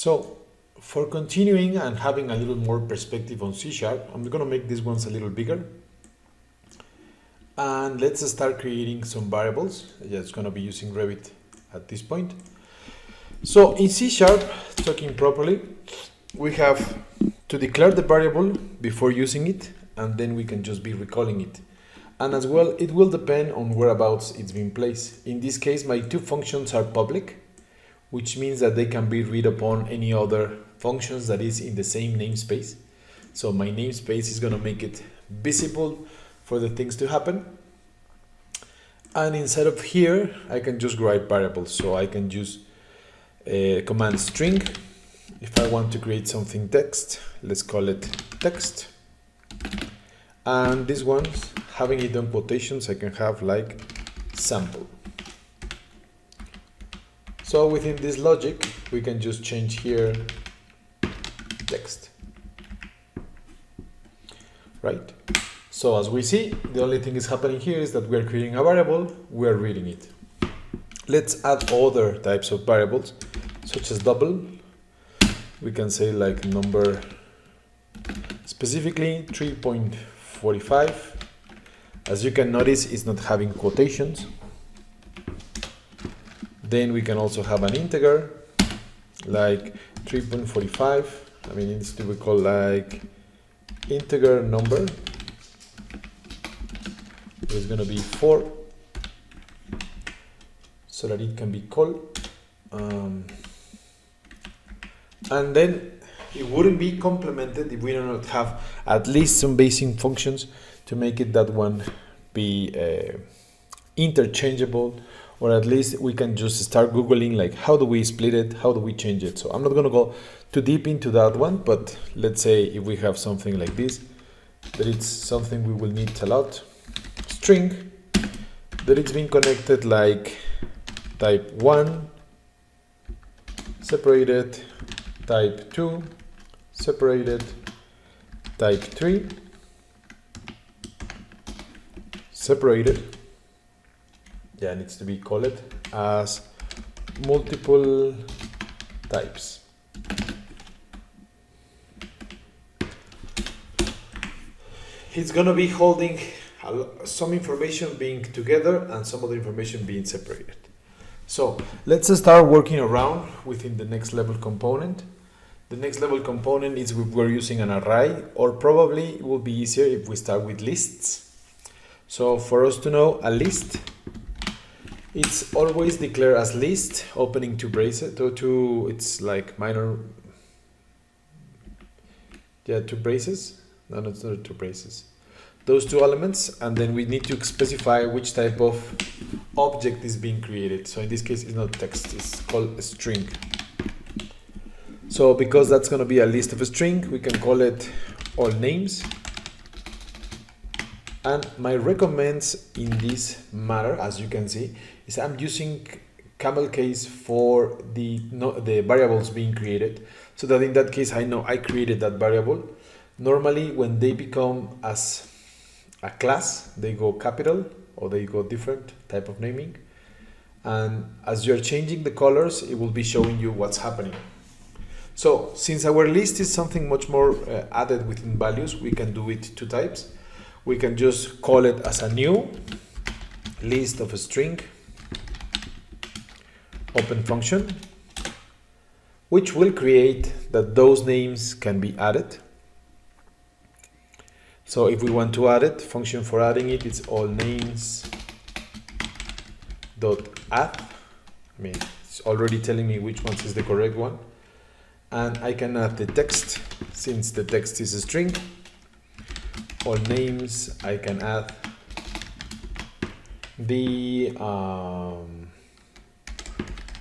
So for continuing and having a little more perspective on C#, I'm going to make these ones a little bigger. And let's start creating some variables. Just going to be using Revit at this point. So in C#, talking properly, we have to declare the variable before using it, and then we can just be recalling it. And as well, it will depend on whereabouts it's been placed. In this case, my two functions are public, which means that they can be read upon any other functions that is in the same namespace. So my namespace is going to make it visible for the things to happen. And inside of here, I can just write variables. So I can use command string. If I want to create something text, let's call it text. And this one, having it on quotations, I can have like sample. So within this logic, we can just change here text, right? So as we see, the only thing is happening here is that we're creating a variable, we're reading it. Let's add other types of variables, such as double. We can say like number, specifically 3.45. As you can notice, it's not having quotations. Then we can also have an integer, like 3.45. I mean, it needs to be called like integer number. It's going to be 4, so that it can be called. And then it wouldn't be complemented if we do not have at least some basic functions to make it that one be interchangeable, or at least we can just start Googling like how do we split it, how do we change it. So I'm not going to go too deep into that one, but let's say if we have something like this, that it's something we will need a lot. String, that it's been connected like type 1, separated, type 2, separated, type 3, separated. Yeah, it needs to be called as multiple types. It's going to be holding some information being together and some other information being separated. So let's start working around within the next level component. The next level component is if we're using an array, or probably it will be easier if we start with lists. So for us to know, a list, it's always declared as list, opening two braces, it's like minor, two braces. No, it's not two braces. Those two elements, and then we need to specify which type of object is being created. So in this case, it's not text, it's called a string. So because that's going to be a list of a string, we can call it all names. And my recommends in this matter, as you can see, is I'm using camel case for the variables being created, so that in that case I know I created that variable. Normally when they become as a class, they go capital or they go different type of naming, and as you're changing the colors, it will be showing you what's happening. So since our list is something much more added within values, we can do it two types. We can just call it as a new list of a string, open function, which will create that those names can be added. So if we want to add it, function for adding it is all names dot add. I mean, it's already telling me which one is the correct one. And I can add the text, since the text is a string. All names, I can add the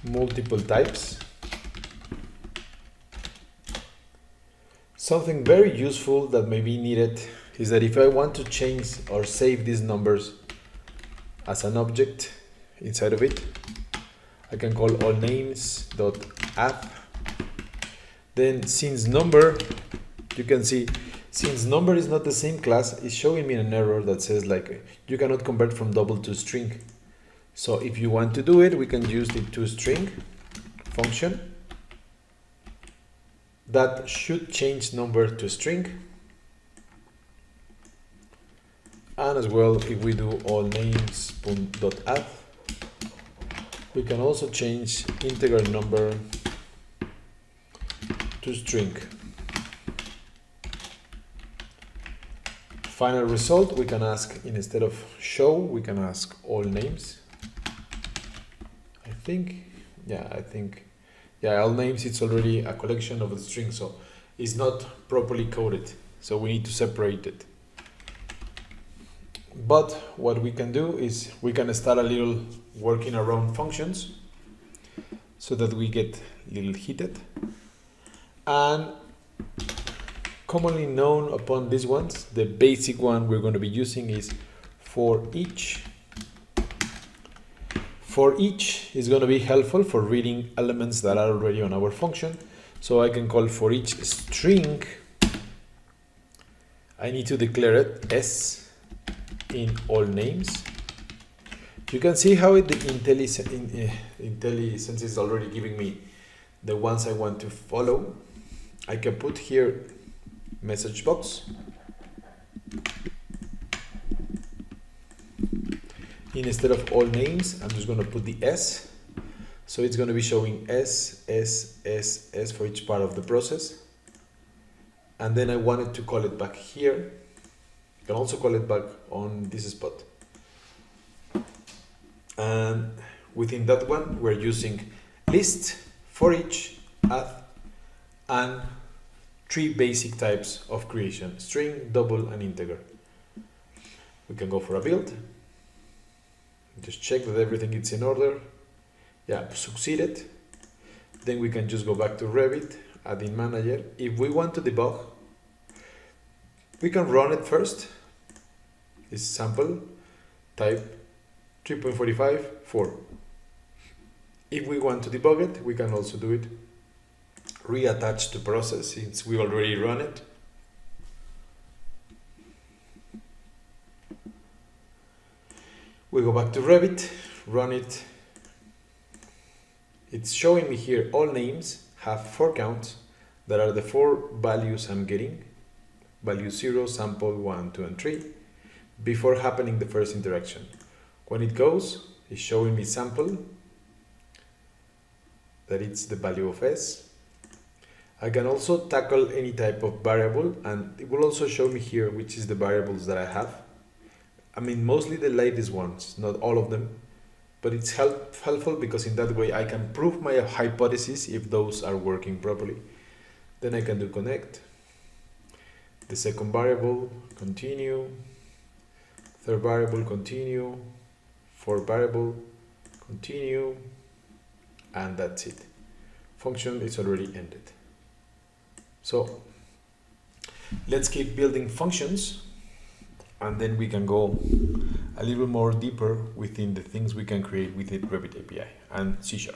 multiple types. Something very useful that may be needed is that if I want to change or save these numbers as an object inside of it, I can call all names dot add. Then since number, you can see, since number is not the same class, it's showing me an error that says like you cannot convert from double to string. So if you want to do it, we can use the toString function. that should change number to string. And as well, if we do all names.add, we can also change integer number to string. Final result, we can ask, instead of show, we can ask all names. I think, all names, it's already a collection of the string, so it's not properly coded. So we need to separate it. But what we can do is we can start a little working around functions so that we get a little heated. And commonly known upon these ones, the basic one we're going to be using is for each. For each is going to be helpful for reading elements that are already on our function. So I can call for each string. I need to declare it S in all names. You can see how the IntelliSense is already giving me the ones I want to follow. I can put here message box. Instead of all names, I'm just going to put the S. So it's going to be showing S, S, S, S for each part of the process. And then I wanted to call it back here. You can also call it back on this spot. And within that one, we're using list, for each, add, and 3 basic types of creation: string, double, and integer. We can go for a build. Just check that everything is in order. Yeah, succeeded. Then we can just go back to Revit, add in manager. If we want to debug, we can run it first. This sample, type 3.45, 4. If we want to debug it, we can also do it. Reattach to process since we already run it. We go back to Revit, run it. It's showing me here all names have 4 counts that are the 4 values I'm getting. Value 0, sample 1, 2, and 3 before happening the first interaction. When it goes, it's showing me sample, that it's the value of S. I can also tackle any type of variable, and it will also show me here which is the variables that I have. I mean, mostly the latest ones, not all of them, but it's helpful because in that way I can prove my hypothesis if those are working properly. Then I can do connect, the second variable, continue, third variable, continue, fourth variable, continue, and that's it. Function is already ended. So let's keep building functions, and then we can go a little more deeper within the things we can create with the Revit API and C#.